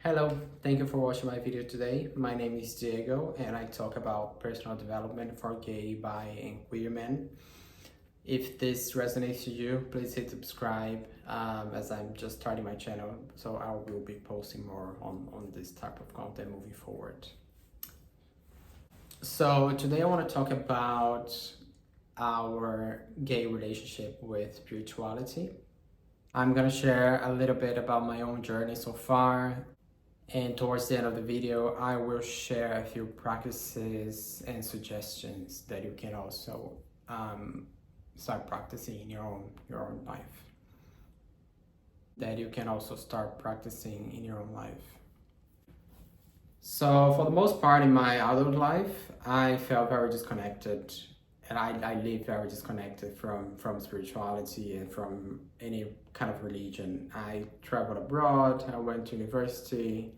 Hello, thank you for watching my video today. My name is Diego and I talk about personal development for gay, bi, and queer men. If this resonates to you, please hit subscribe as I'm just starting my channel, so I will be posting more on this type of content moving forward. So today I want to talk about our gay relationship with spirituality. I'm gonna share a little bit about my own journey so far. And towards the end of the video, I will share a few practices and suggestions that you can also start practicing in your own life. That you can also start practicing in your own life. So for the most part in my adult life, I felt very disconnected, and I lived very disconnected from spirituality and from any kind of religion. I traveled abroad, I went to university,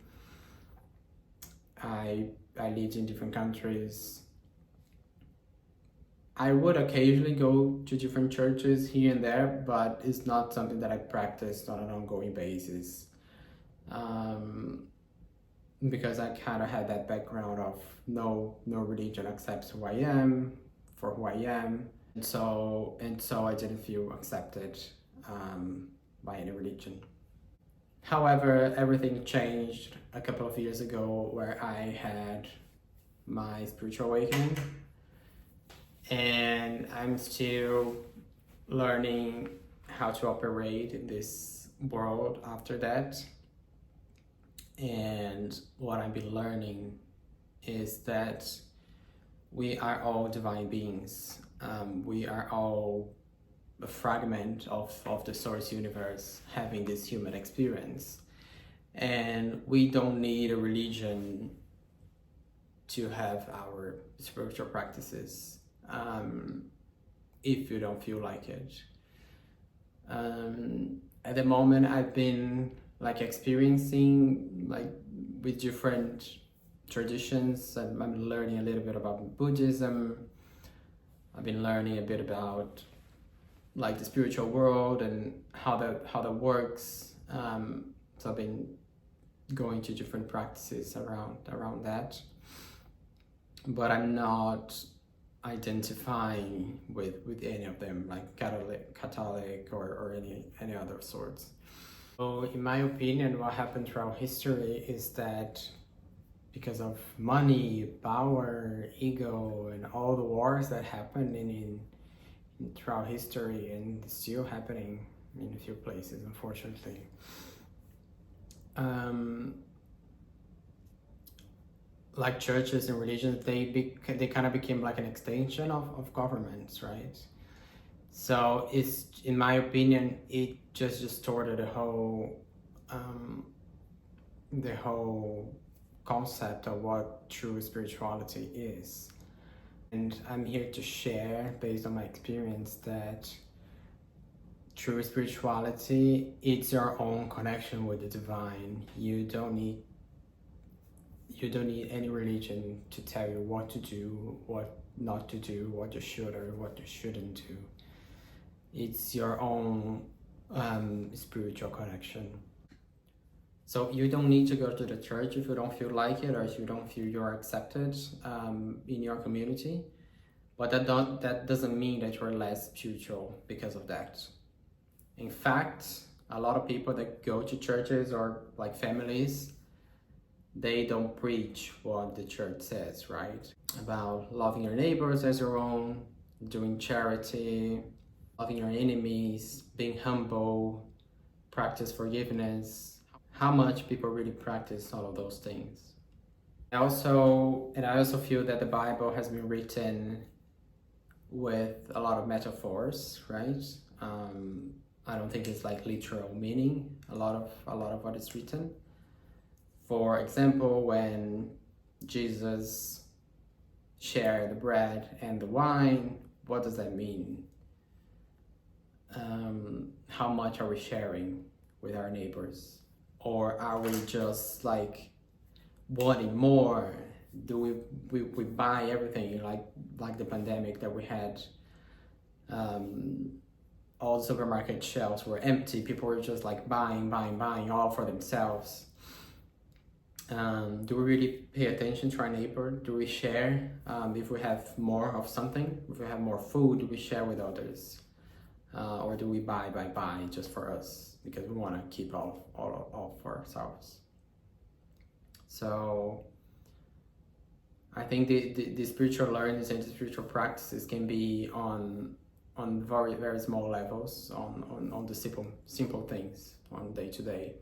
I lived in different countries. I would occasionally go to different churches here and there, but it's not something that I practiced on an ongoing basis. Because I kind of had that background of no religion accepts who I am for who I am, and so I didn't feel accepted by any religion. However, everything changed a couple of years ago where I had my spiritual awakening, and I'm still learning how to operate in this world after that. And what I've been learning is that we are all divine beings. We are all a fragment of the source universe having this human experience. And we don't need a religion to have our spiritual practices if you don't feel like it. At the moment, I've been experiencing with different traditions. I'm learning a little bit about Buddhism. I've been learning a bit about the spiritual world and how that works. So I've been going to different practices around that, but I'm not identifying with any of them, like Catholic or any other sorts. So in my opinion, what happened throughout history is that because of money, power, ego, and all the wars that happened in throughout history, and still happening in a few places, unfortunately, like churches and religions, they kind of became like an extension of governments, right? So it's, in my opinion, it just distorted the whole concept of what true spirituality is. And I'm here to share, based on my experience, that true spirituality, it's your own connection with the divine. You don't need any religion to tell you what to do, what not to do, what you should or what you shouldn't do. It's your own spiritual connection. So you don't need to go to the church if you don't feel like it, or if you don't feel you're accepted in your community. But that doesn't mean that you're less spiritual because of that. In fact, a lot of people that go to churches or families, they don't preach what the church says, right? About loving your neighbors as your own, doing charity, loving your enemies, being humble, practice forgiveness. How much people really practice all of those things? I also feel that the Bible has been written with a lot of metaphors, right? I don't think it's literal meaning, a lot of what is written. For example, when Jesus shared the bread and the wine, what does that mean? How much are we sharing with our neighbors? Or are we just wanting more? Do we buy everything, like the pandemic that we had? All the supermarket shelves were empty. People were just buying all for themselves. Do we really pay attention to our neighbor? Do we share? If we have more of something, if we have more food, do we share with others? Or do we buy just for us because we want to keep all for ourselves? So I think the spiritual learnings and the spiritual practices can be on very very small levels, on the simple things, on day to day.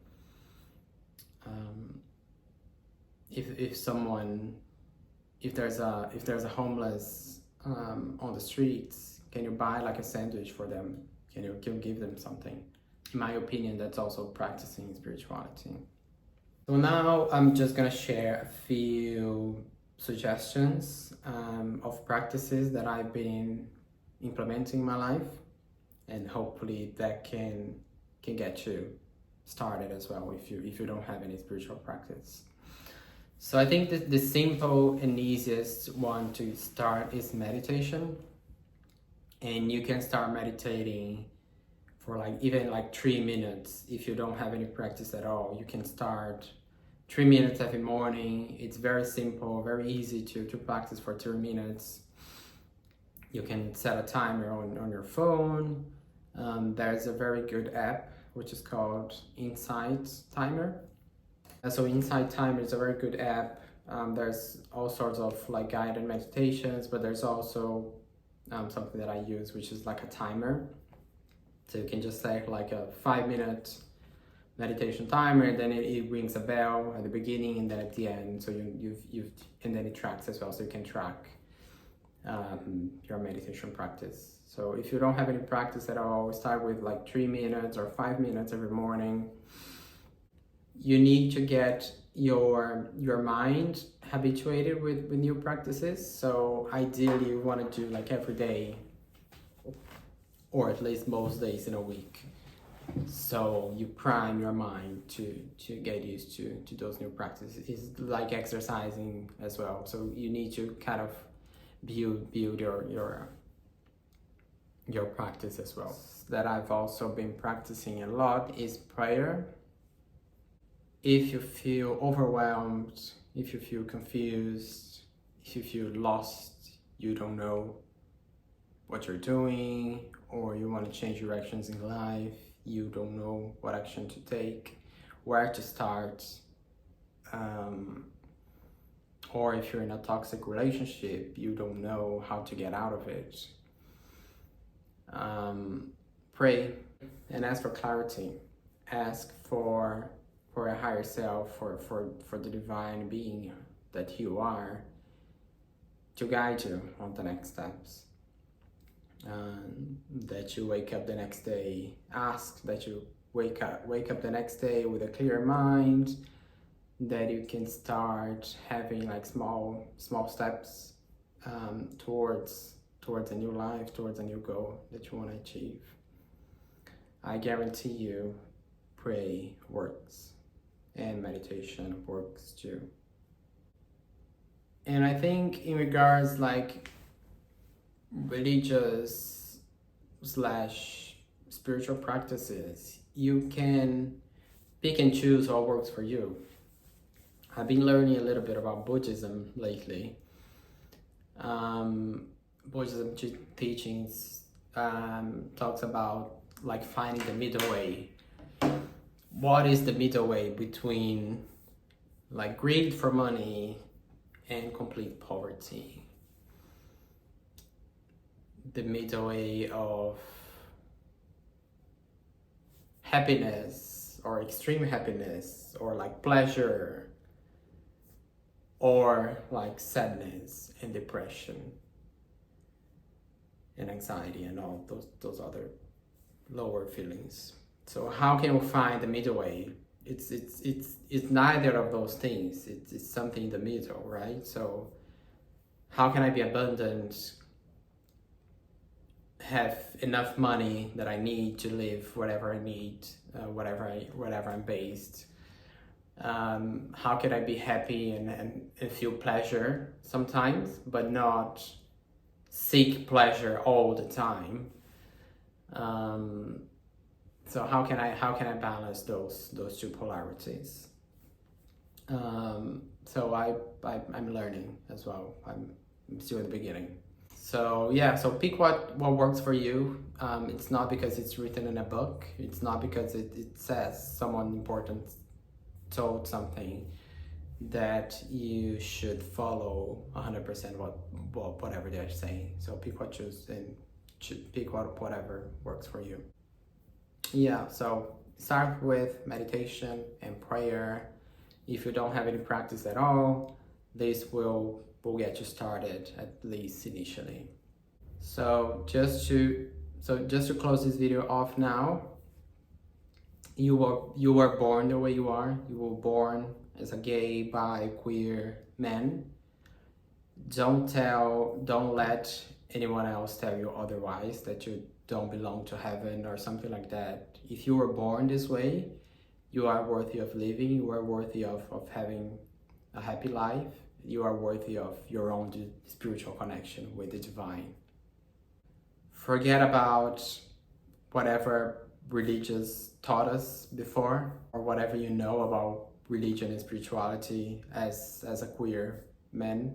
If there's a homeless on the streets, can you buy like a sandwich for them? Can you give them something? In my opinion, that's also practicing spirituality. So now I'm just gonna share a few suggestions of practices that I've been implementing in my life, and hopefully that can get you started as well if you don't have any spiritual practice. So I think the simple and easiest one to start is meditation, and you can start meditating for even 3 minutes. If you don't have any practice at all, you can start 3 minutes every morning. It's very simple, very easy to practice for 3 minutes. You can set a timer on your phone. There's a very good app which is called Insight Timer. So Insight Timer is a very good app. There's all sorts of guided meditations, but there's also something that I use, which is like a timer. So you can just set like a 5-minute meditation timer, and then it rings a bell at the beginning and then at the end. So you've and then it tracks as well, so you can track your meditation practice. So if you don't have any practice at all, start with 3 minutes or 5 minutes every morning. You need to get your mind habituated with new practices. So ideally you want to do every day, or at least most days in a week. So you prime your mind to get used to those new practices. It's like exercising as well. So you need to kind of build your practice as well. That I've also been practicing a lot is prayer. If you feel overwhelmed, if you feel confused, if you feel lost, you don't know what you're doing, or you want to change directions in life, you don't know what action to take, where to start, or if you're in a toxic relationship, you don't know how to get out of it. Pray and ask for clarity. Ask for a higher self, for the divine being that you are, to guide you on the next steps. That you wake up the next day. Ask that you wake up the next day with a clear mind, that you can start having small steps towards a new life, towards a new goal that you want to achieve. I guarantee you, pray works, and meditation works too. And I think in regards religious / spiritual practices, you can pick and choose what works for you. I've been learning a little bit about Buddhism lately. Buddhism teachings talks about finding the middle way. What is the middle way between greed for money and complete poverty? The middle way of happiness, or extreme happiness, or pleasure, or sadness and depression and anxiety and all those other lower feelings. So how can we find the middle way? It's neither of those things. It's something in the middle, right? So how can I be abundant, have enough money that I need to live whatever I need, whatever I'm based? How can I be happy and feel pleasure sometimes, but not seek pleasure all the time? So how can I balance those two polarities? So I'm learning as well. I'm still in the beginning. So yeah, so pick what works for you. It's not because it's written in a book. It's not because it says someone important told something that you should follow 100% whatever they're saying. So pick what choose and pick whatever works for you. Yeah, so start with meditation and prayer. If you don't have any practice at all, this will get you started, at least initially. So just to close this video off now, you were born the way you are. You were born as a gay, bi, queer man. Don't let anyone else tell you otherwise, that you don't belong to heaven or something like that. If you were born this way, you are worthy of living. You are worthy of having a happy life. You are worthy of your own spiritual connection with the divine. Forget about whatever religious taught us before, or whatever you know about religion and spirituality as a queer man.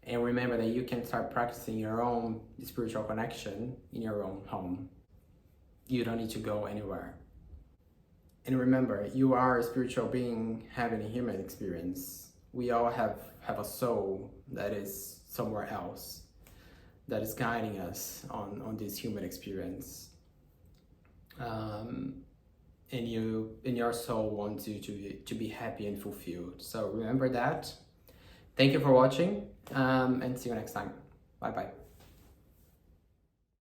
And remember that you can start practicing your own spiritual connection in your own home. You don't need to go anywhere. And remember, you are a spiritual being having a human experience. We all have a soul that is somewhere else, that is guiding us on this human experience. And your soul wants you to be happy and fulfilled. So remember that. Thank you for watching, and see you next time. Bye bye.